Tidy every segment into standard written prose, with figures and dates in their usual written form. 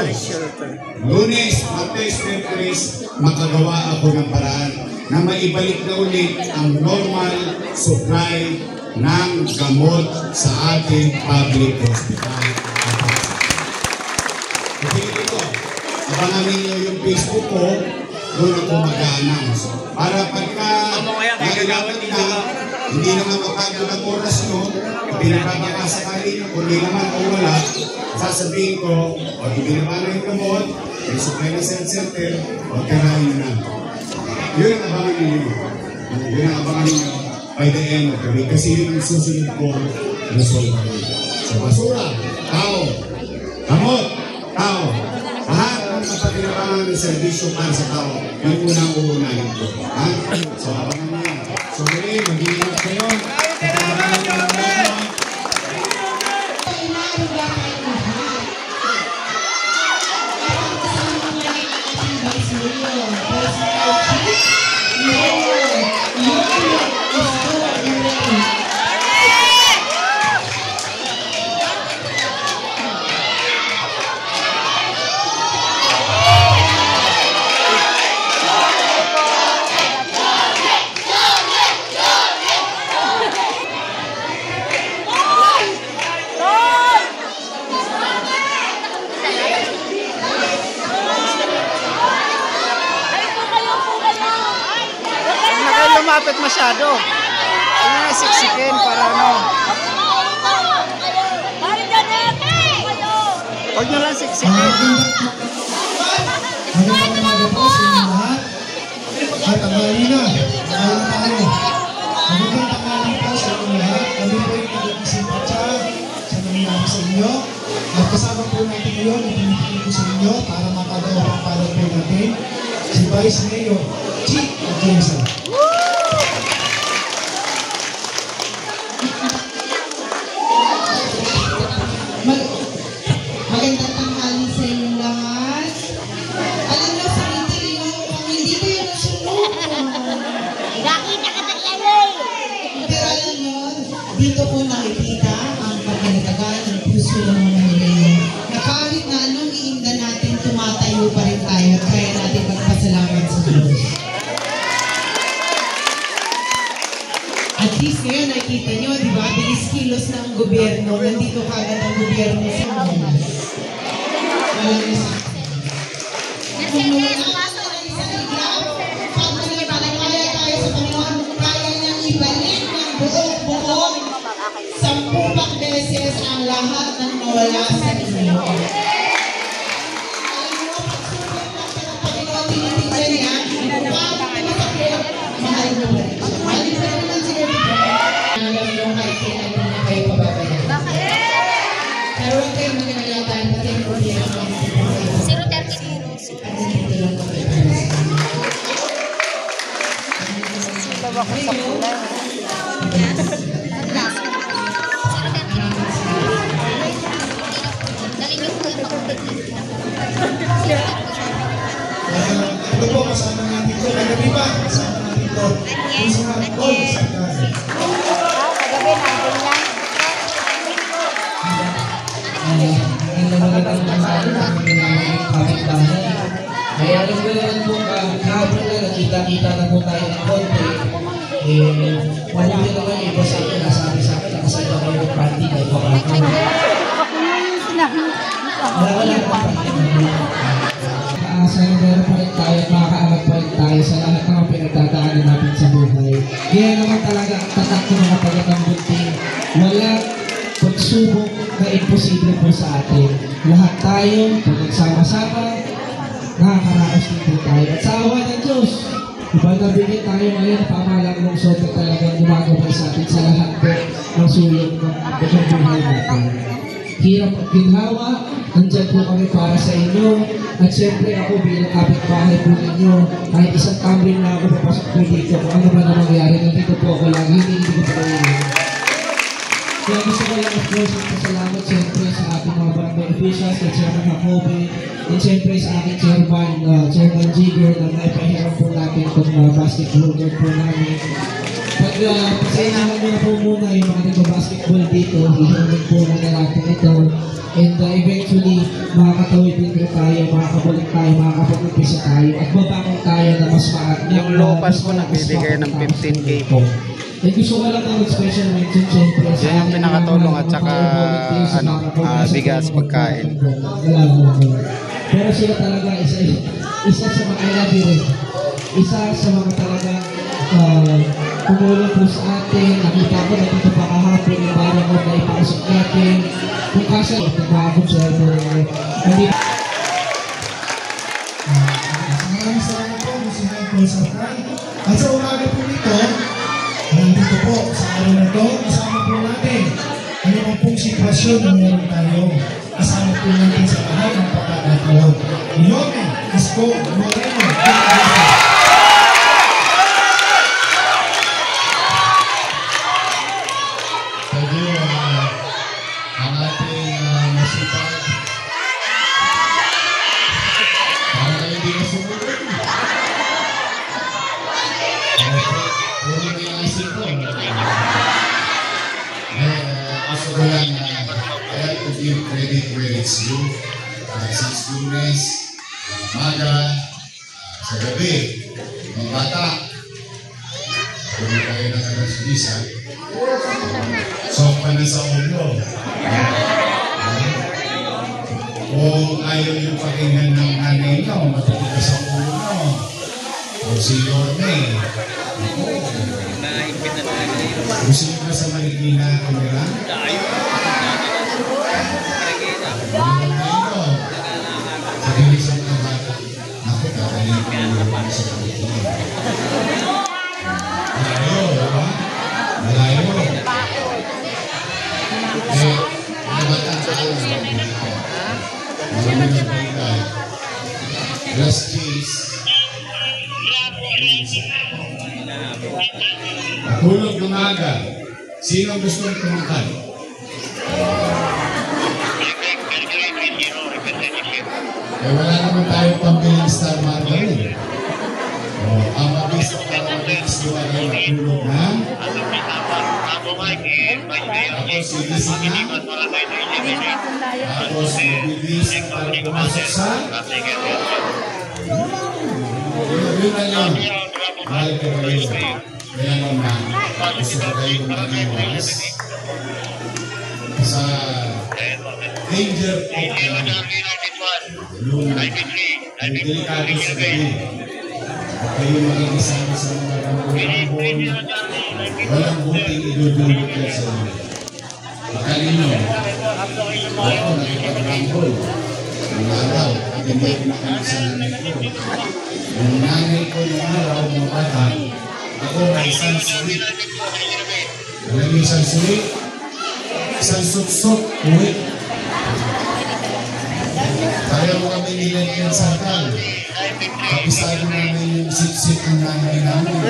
Lunes, Martes, Merkulis, makagawa ako ng paraan na maibalik na ulit ang normal supply ng gamot sa ating public hospital. Hindi ito. Abangan ninyo yung Facebook ko, doon ako mag-a-announce. Para pagka nagagawin na, hindi naman mapagod ang oras nyo, pinapapakasakali nyo, kung di naman o wala, sasabihin ko, o hindi naman na yung gamot, may supply na cell center, o tirahin nyo na. Yun ang abangan ninyo. Yun ang abangan ninyo by the end of the week. Kasi yun ang susunod ko na solve. So basura, tao, gamot, tao. Lahat ng kapatinabangan ng servisyo para sa tao, yung unang-uunahin ko. So abangan nyo yan. So muli, mag-iingat kayo. Lumapit masyado. Ano na siksikin para ano. Huwag nyo lang siksikin. Magandang umaga po sa inyo lahat. At tanghali na. Tanghali tayo. Magandang tanghali po sa inyo lahat. Kami po yung nag-iisip at sa nangyayari sa inyo. At kasama po natin ngayon, ipinipili ko sa inyo para makagawa ang palad po natin si Vice Mayor Chief Jameson. Magandang tanghali sa inyong lahat. Alam na sa meeting nyo, kung hindi ko yung nasunod. Nakita ka ng lalay. Pero alam nyo, dito po nakikita ang pagkinatagaan ng puso ng mga Manila. Na kahit na anong iinda natin, tumatayo pa rin tayo at kaya natin magpasalamat sa Diyos. At least ngayon nakikita nyo, di ba? Bilis kilos ng gobyerno. Nandito kagad ang gobyerno sa mga. Walang isa. Kung wala pag nagpapalaya tayo sa Panginoon, kaya niyang ibalik ng buong 10 beses ang lahat ng nawala sa inyo. Alam mo, pagsubok natin ang Panginoon, tinitigyan niya, kung paano pinasakit, mahal mo ba rin siya? Mahal mo rin naman si Lord. Alam nyo, kahit kailan na kayo pababayan. Pero huwag kayo mag-alatan, pati yung problema ng mga 032. at nandito lang kami para sa inyo. Lawa ko sa kulay. Ano po, kasama natin ito. Kagabi pa, kasama natin ito. Yung sa mga call, sa kagabi. Kagabi, nandun lang. Magandang tanghali na kami ng kapitbahay. Kaya alam ko naman po, kahapon na nakita-kita na po tayo ng konti. Mabuti naman yung iba sa akin, nasabi sa akin, nakasama kayo ng party, kayo pa ba? Wala pa party. Sana meron pa rin tayo at makakaangat pa rin tayo sa lahat ng pinagdadaanan natin sa buhay. Kaya naman talaga ang tatak ng mga tagatambunting. Wala pagsubok na imposible po sa atin. Lahat tayo, pag nagsama-sama, nakakaraos din po tayo. At sa awa ng Diyos, ibang nabigyan tayo ngayon, pamalang lungsod na talagang gumagabay sa atin sa lahat po ng sulong ng buhay natin. Hirap at ginhawa, nandyan po kami para sa inyo. At siyempre ako bilang kapitbahay po ninyo, kahit isang tumbling na ako papasok po dito, kung ano ba na mangyari, nandito po ako lagi, hindi ko po kayo. Kaya gusto ko lang of course magpasalamat siyempre sa ating mga barangay officials, at Chairman Jacoby, at siyempre sa ating Chairman, Chairman Jigger, na naipahiram po natin itong basketball court po namin. Pag pasensyahan nyo na po muna yung mga nagbabasketball dito, hihirin po muna natin ito. And eventually, makakatawid din po tayo, makakapag-umpisa tayo at babangon tayo na mas maagap. Yung lopas ko nagbibigay ng 15K po. Eh, gusto ko lang ng special mention siyempre sa Yan yung pinakatulong at saka bigas, pagkain. Pero sila talaga isa sa mga I love you rin. Isa sa mga talaga tumulong po sa atin. Nakita ko na dito pa kahapon yung barang ko na ipakasok natin. Kung kasi nagkakakot sa hindi. Maraming salamat po, Mr. Paul Safran. At sa umaga po nito, nandito po sa araw na ito, kasama po natin ano man pong sitwasyon na meron tayo. Kasama po natin sa lahat ng pagkakataon. Leone Isko Moreno. Thank you, ang ating masipag. Para kayo hindi na sumunod. Puro na yung asin ko. Gusto ko lang, I have to give credit where it's due. Since Lunes, umaga, sa gabi, mga bata, puro tayo ng alas-10. So, paano sa ulo? Kung ayaw yung pakinggan ng nanay nyo, matutuwa sa ulo nyo. O si Yorme. Gusto nyo ba sa Marikina kamera? Sabi sa mga bata, naku, kakainin ko yung mga sa Marikina. Malayo, diba? Malayo. Last case. Tulog ng aga. Sino ang gustong tumakan? Wala naman tayong pambiling Star Margarine. Ang mabis para mag-mix doon ay matulog na. Tapos sigising na. Tapos magbibis para pumasok sa. Yun na yun. Mahal ko kayo. Kaya naman, gusto ko kayo mag-iwas sa danger of luna. Yung delikado sa gabi. At kayo mag-iisama sa mga rambon-rambon. Walang buting idudulog yan sa inyo. Makalino. Ako, nakipag-rambol. Ang araw, at hindi ako nakalit sa nanay ko. Yung nanay ko yung araw, mga bata, ako may isang sulit. Alam mo isang sulit? Isang sutsot, uwi. Kaya mo kami nilagyan sa tal. Kapisado namin yung sit-sit ng nanay namin.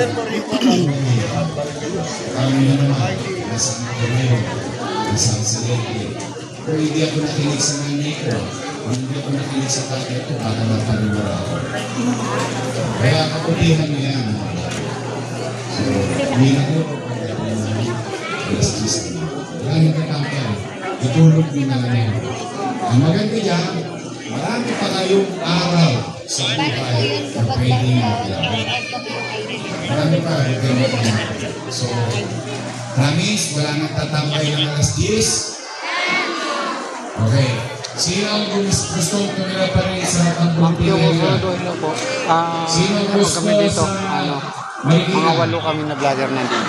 Kami na naman, nasa ako ngayon, nasa ang silete. Kung hindi ako nakinig sa nanay ko, kung hindi ako nakinig sa tatay ko, baka mapaniwala ako. Kaya kaputihan mo yan. So, hindi na ko alas 10 na. Wala nang katangkal. Itulog nyo na lang yan. Ang maganda yan, marami pa kayong araw sa buhay na pwede mag-laro. Marami pa kayong mag-laro. So, promise, wala nang tatambay ng alas 10. Okay. Sino ang gustong tumira pa rin sa pang-bumping area? Sino ang gusto kami dito, sa mga 8 kami na vlogger nandito.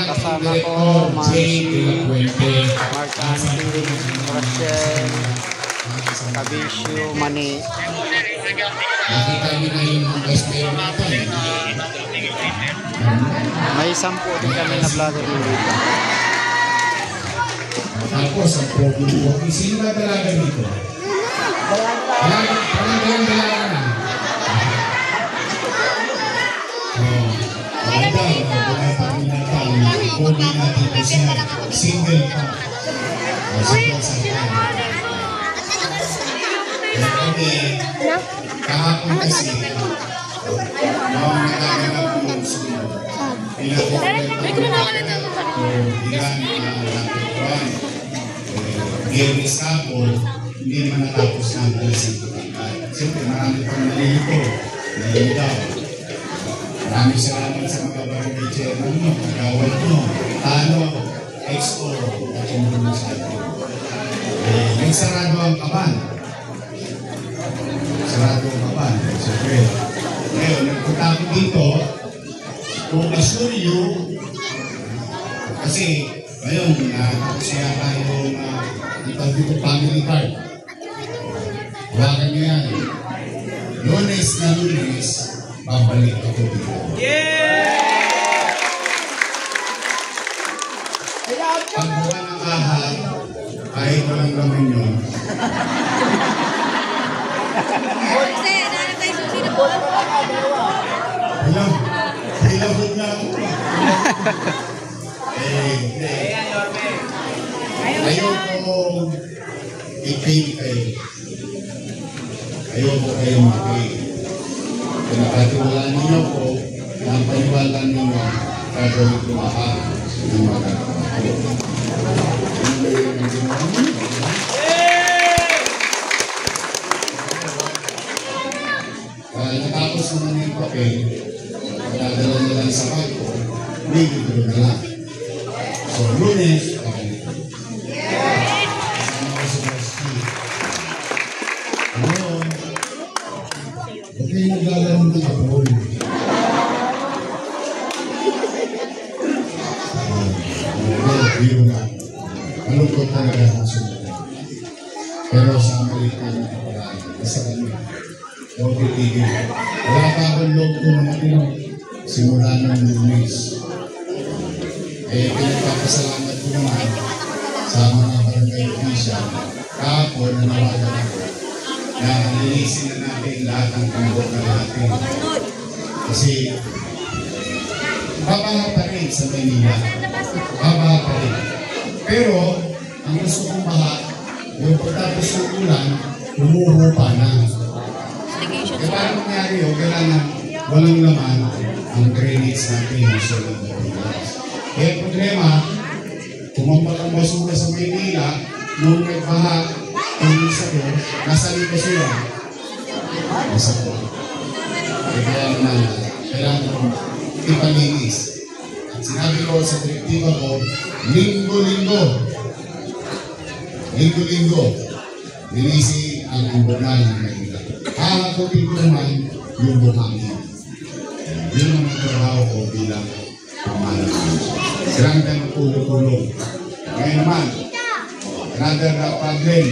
Kasama ko, Marcy, Mark Anthony, Rachel, Cabisio, Mani. Nakita niyo na yung mga best player natin. May 10 din kami na vlogger nandito. Tapos ang pogi-pogi. Sino ba dalaga dito? Dalaga na. Pogi natin po siya. Single pa. Single sa kanya. Kami, kahapon kasi, mga nagkaganap po sumunod. Ilan Biyernes kapon, hindi naman natapos na ang alas 5 pagkat. Siyempre, marami pang nalilito, naliligaw. Maraming salamat sa mga barangay chairman nyo, kagawad nyo, tano, expo, at yung mga masyado. Nagsarado ang kaban. Sarado ang kaban. Siyempre, ngayon, nagpunta ako dito, kung assure you, kasi ngayon, tapos kaya tayong itag dito family card. Hawakan nyo yan. Lunes na Lunes, babalik ako dito. Pag buwan ng ahal, kahit walang laman yun. Hilabot na ako. Ayoko i-pay kayo. Ayoko kayo mag-pay. Pinakatiwalaan ninyo po, ang paniwala ninyo, gagawin ko lahat ng magagawa ko. Natapos naman yung papel, nadala nila sa bangko, may gito na lang. So, Lunes, pabalik. Kasama ko sa Basti. Ngayon, huwag kayo naglalaro ng kapol. Biro na. Malungkot talaga ang sunod. Pero sa Amerika na kapalaan, isa kami. Huwag itigil. Wala pa akong loob ko ng matino. Simula ng Lunes. Pinagpapasalamat ko naman sa mga barangay official. Kahapon nanawagan ako na linisin na natin lahat ng kambok na natin. Kasi babaha pa rin sa Manila. Babaha pa rin. Pero ang gusto kong baha, yung pagtapos ng ulan, umuho pa na. E paano nangyari yun? Kailangan walang laman ang drainage natin. Kaya problema, kumampak ang basura sa Maynila, nung nagbaha, ang isa ko, nasa yung basura. Nasa ko. Kaya naman, kailangan kong ipalinis. At sinabi ko sa direktiba ko, linggo-linggo, linisin ang imbonal ng Maynila. Hahakutin ko naman yung buhangin. Yun ang trabaho ko bilang pamahalaan. Silang tayo magtulong-tulong. Ngayon naman, another problem.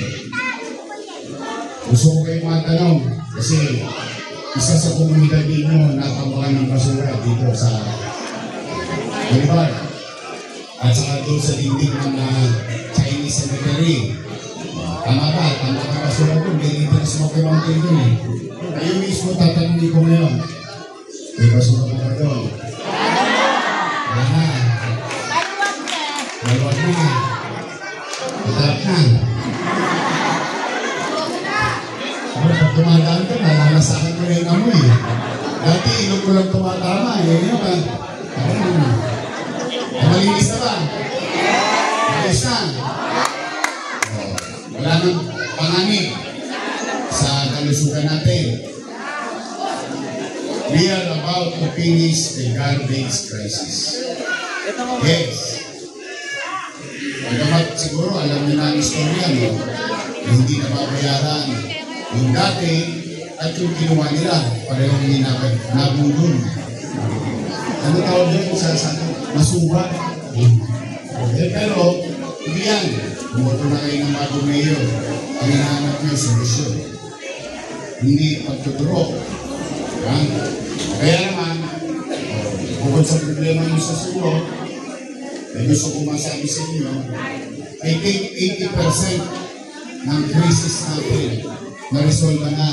Gusto ko kayo matanong kasi isa sa komunidad ninyo natambakan ng basura dito sa Bolivar. At saka doon sa dingding ng Chinese cemetery. Tama ba? Tama ka basura doon. Ganyan na sa Smoky Mountain doon eh. Kayo mismo tatanungin ko ngayon. May basura ko ba doon? Wala na. Maluwag na. Matarap na. Pag tumadaan ka, nalalasakan ko na yung amoy. Dati, ilog ko lang tumatama. Ngayon ba? Malinis na ba? Malinis na. Wala nang panganib sa kalusugan natin. We are about to finish the garbage crisis. Yes. Pagkamat siguro, alam niyo na ang istorya, no? Hindi na babayaran yung dati at yung ginawa nila. Parehong nabundon. Ano tawag doon sa masuba? Pero, hindi yan. Bumoto na kayo ng bagong mayor. Ang hinahanap niyo solusyon. Hindi pagtuturo. Kaya naman, bukod sa problema nyo sa sulo, ay gusto ko masabi sa inyo, I think 80% ng crisis natin na-resolve na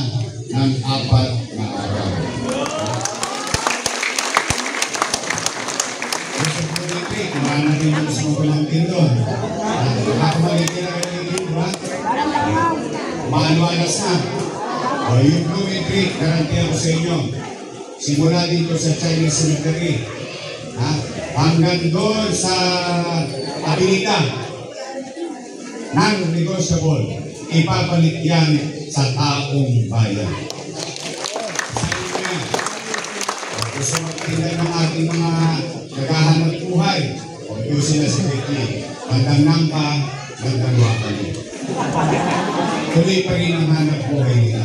ng 4 na araw. Gusto ko dito, kumahan na rin yung sumuko ng tindon. Nakakamalitin na kayo ng tindon, ha? Maano-anas na. O yung Blooming Creek, garantiya ko sa inyo. Simula dito sa Chinese cemetery, hanggang doon sa Abilita. non-negotiable. Ipabalik yan sa taong bayan. Gusto magtinda ng ating mga naghahanap buhay. O ito sila si Becky. Bandang Nangka, bandang Wakali. Tuloy pa rin ang hanap buhay nila.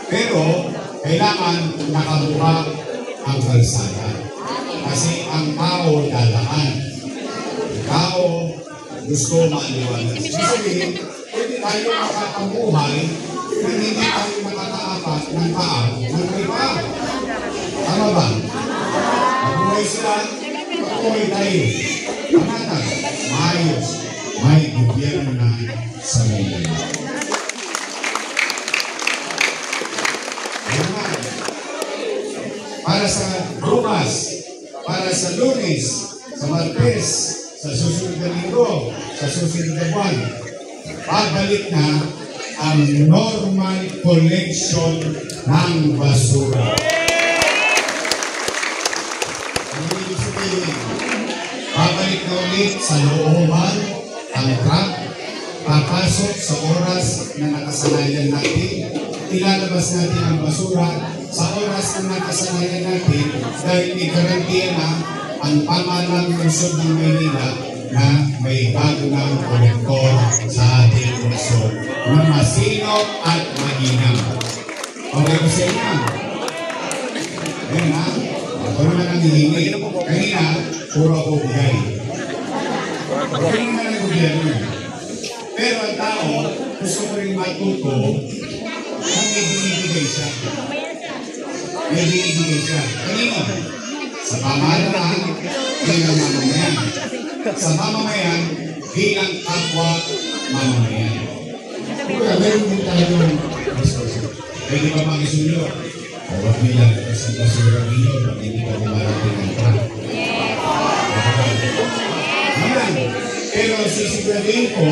Pero, kailangan nakabuka ang kalsada. Kasi ang tao dadaan. Ang tao gusto maaliwanan. Kasi, pwede tayo makakabuhay kung hindi tayo makakaapat ng paa ng may paa. Tama ba? Mabuhay sila, mabuhay tayo. Pangatag, maayos, may gobyerno na sa mundo. Para sa bukas, para sa Lunes, sa Martes, sa susunod na linggo, sa susunod na buwan, pabalik na ang normal collection ng basura. Ang ibig sabihin, babalik na ulit sa looban ang truck, papasok sa oras na nakasanayan natin, ilalabas natin ang basura sa oras na nakasanayan natin dahil ikarantiya na ang pamalang lungsod ng Maynila na may bago ng kolektor sa ating lungsod na masinop at maginam. Okay ko sa inyo? Ayan ha? Ako naman ang hihingi. Kanina, puro ako bigay. Ako naman ang gobyerno. Pero ang tao, gusto ko rin matuto na may binibigay siya. May binibigay siya. Kanina, sa pamahalaan, bilang mamamayan. Sa mamamayan, bilang kapwa mamamayan. Kaya meron din tayong resources. Pwede pa mag-isulo. Huwag bilang sa basura ninyo, hindi pa dumarating ang truck. Pero sisiguraduhin ko,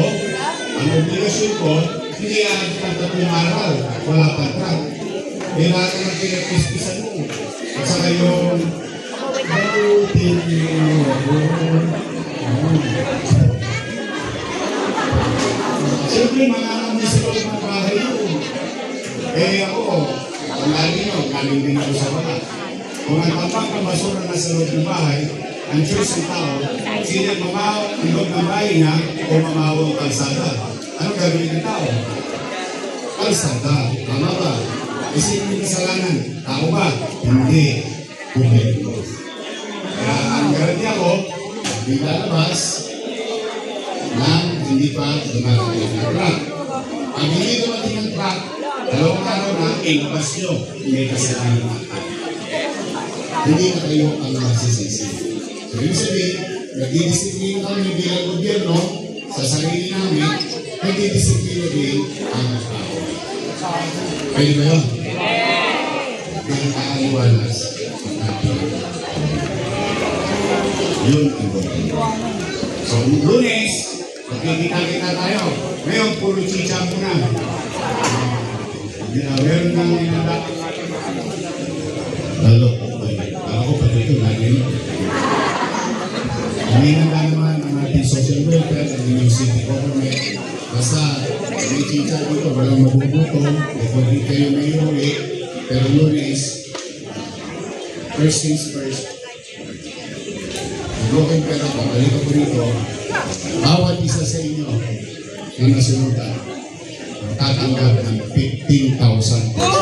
ang obligasyon ko, hindi aabot ang 3 araw, wala pa truck. Kailangan ng pinagpispisan mo. At saka yung siyempre mga alam niya sa loob ng bahay yun. Eh ako, pangalan nyo, galing din ako sa baba. Kung ang tampang ng basura na sa loob ng bahay, ang choice ng tao, sino mamahaw ang loob ng bahay niya o mamahaw ang kalsada. Anong gagawin ng tao? Kalsada. Tama ba? Kasi hindi kasalanan. Tao ba? Hindi. Gobyerno. Kaya ang garanti ako, hindi lalabas na hindi pa dumarating ng truck. Pag hindi dumating ng truck, 2 araw na, ilabas nyo. May kasalanan natin. Hindi na kayo ang magsisisi. So, ibig sabihin, nagdidisiplina kami bilang gobyerno sa sarili namin, nagdidisiplina din ang tao. Pwede ba yun? Yung kaaliwalas. Yun ang gobyerno. So, Lunes, magkikita-kita tayo. Ngayon, puro chicha muna. Meron nang inanda. Lalo, ako pati ito, lagi nyo. Inanda naman ang ating social welfare, ang inyong city government. Basta, may chicha dito, walang mabubuto. Pwede kayo may uwi. Pero Lunes, first things first, broken pera, pabalik ako rito, bawat isa sa inyo na nasunutan, tatanggap ng 15,000 pesos.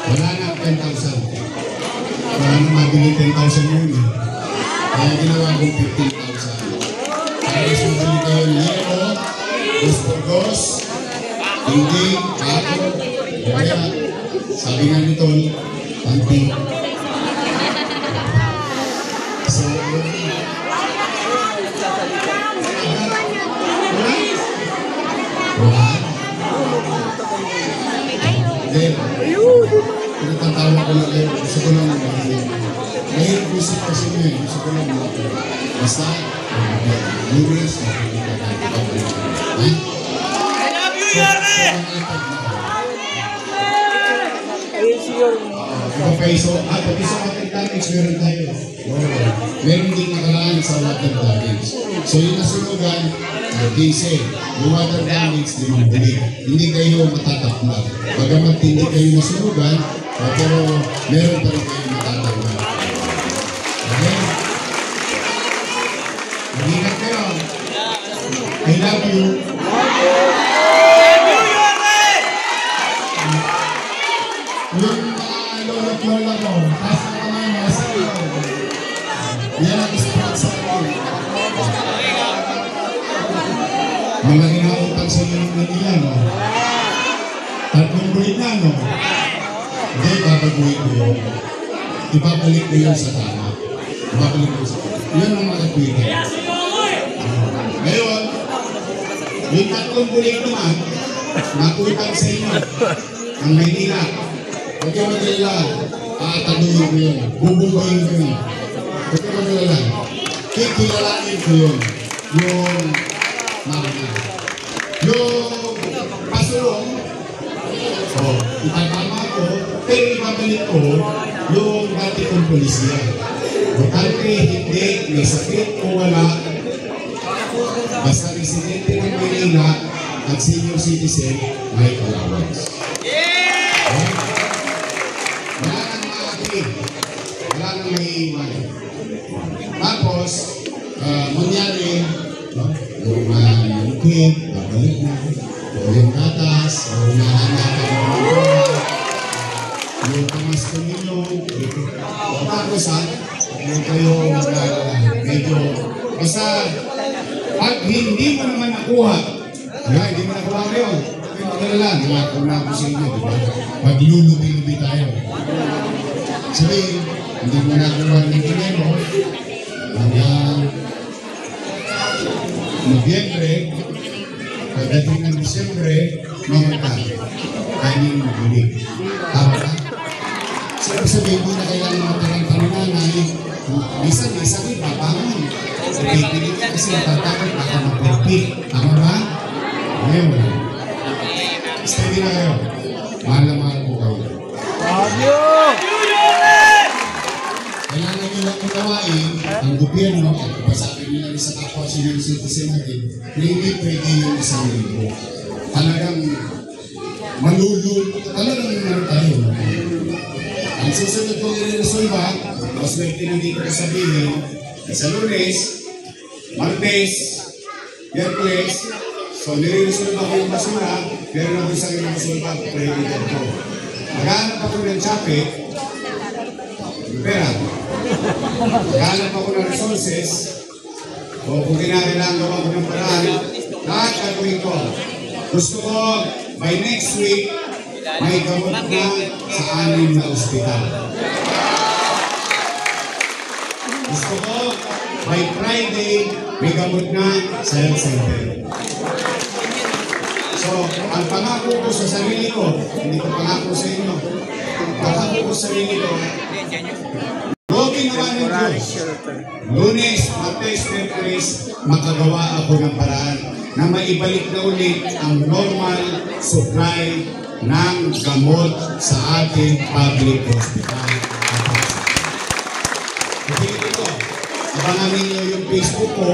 Wala na 10,000. Wala na mabili 10,000 yun. Kaya ginawa kong 15,000. Kaya mas mabili kayo Lero, Dos, hindi, ako, kaya, sabi nga nito, panting. So, then, pinatatawa ko lang kayo, gusto ko lang mahirap isip kasi nyo, gusto ko lang basta, Lunes, Okay, so pati sa water damage, meron tayo. Meron din nakalaan sa water damage. So yung nasunugan, 15. Yung water damage, 5 bulig. Hindi kayo matatakma. Bagamat hindi kayo nasunugan, pero meron pa rin kayo matatakma. Okay? Mag-ingat kayo. I love you. Yung lolo-lola ko, taas na kamay mo, sa'yo. Yan ang spot sa akin. Mga inautang sa inyo ng Manila, no? 3 buwan na, no? Hindi, babaguhin ko yun. Ibabalik ko yun sa tama. Ibabalik ko sa tama. Yun ang mga tweet. Ngayon, yung 3 buwan naman, nakutang sa inyo ang Manila. Huwag kayo mag-alala, tatanungin ko yun, bubugayin ko yun. Huwag kayo mag-alala, kikilalanin ko yun, yung makina. Yung pasulong, itatama ko, pero ibabalik ko yung dati kong polisiya. Butante, hindi, may sakit o wala, basta residente ng Manila at senior citizen, may allowance. Wala nang may iwan. Tapos, mangyari, yung kid, babalik na, o yung gatas, o nahanatan yung tamas ko ninyo, tapos yung kayo medyo, basta, pag hindi mo naman nakuha, hindi mo nakuha ngayon, magkalala, nangako na ako sa inyo, diba? Maglulubi-lubi tayo. Sabihin, hindi mo nakuha ng dinero, hanggang Nobyembre, pagdating ng Disyembre, mamata, kainin mo bulig. Tama ka? So, sabihin mo na kailangan matarang panunanay, minsan rin, papangan. Pipilit ka kasi natatakot, baka mag-repeat. Tama ba? Ngayon, steady na kayo. Mahal na mahal po kayo. Kailangan nyo lang unawain ang gobyerno at pasabi nyo lang sa kapwa senior citizen natin na hindi pwede yung 1,000. Talagang talagang naman tayo. Ang susunod kong i-resolva, mas may tinandito ko sabihin, sa Lunes, Martes, Miyerkules, so nire-resolva ko yung basura, pero nandun sa akin ang resolva, pre-resolve ko. Maghanap ako ng traffic, pera. Maghanap ako ng resources, o kung kinakailangan gawa ko ng paraan, lahat gagawin ko. Gusto ko, by next week, may gamot na sa 6 na ospital. Gusto ko, by Friday, may gamot na sa health center. So, ang pangako ko sa sarili ko, hindi ko pangako sa inyo, pangako ko sa sarili ko, huwag ginawa ng Diyos. Lunes, Martes, Miyerkules, makagawa ako ng paraan na maibalik na ulit ang normal supply ng gamot sa ating public hospital. Okay, ito. Abangan ninyo yung Facebook ko,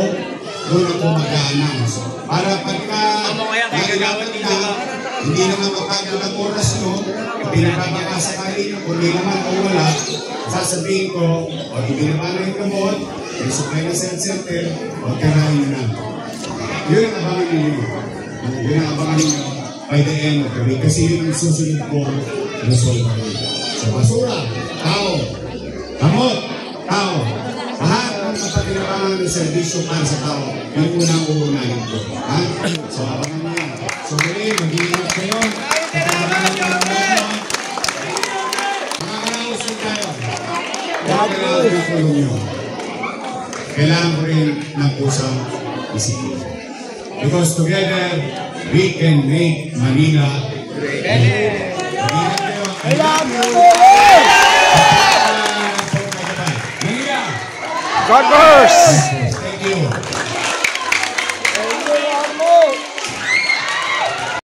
doon ako mag-a-announce. Para pagka nagagawan nila, hindi naman mapagod ang oras nyo, pinapapakasakali nyo, kung di naman o wala, sasabihin ko, o hindi naman na yung gamot, may supply na health center, o tirahin nyo na. Yun ang abangan ninyo. Yun ang abangan ninyo by the end of the week. Kasi yun ang susunod ko resolve. So basura, tao, gamot, tao, lahat ng kapatinabangan ng servisyo para sa tao, yung unang-uunahin ko. So abangan nyo yan. So muli, mag-iingat kayo. Makakarausap tayo. Kailangan ko tulong nyo. Kailangan ko rin ng pusang isipin. Because together, we can make Manila great. I love you! God bless!